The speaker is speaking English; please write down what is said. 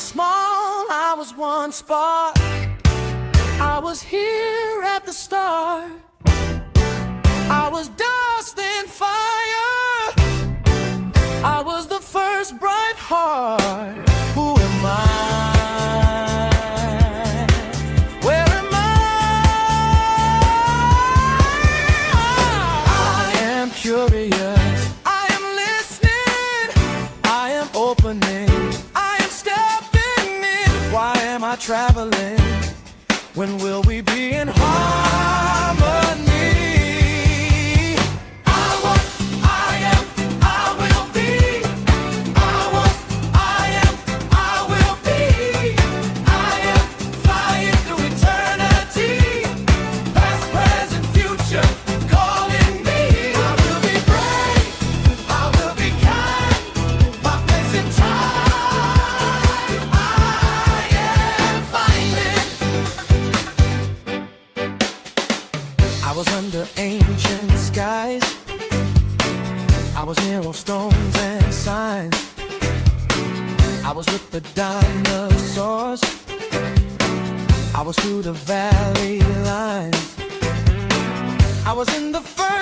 small, I was one spark. I was here at the start. I was dust and fire. I was the first bright heart. Who am I? Where am I am curious. I am listening. I am opening. I am stepping in. Why am I traveling? When will we be in harmony? I was under ancient skies. I was near on stones and signs. I was with the dinosaurs. I was through the valley lines. I was in the first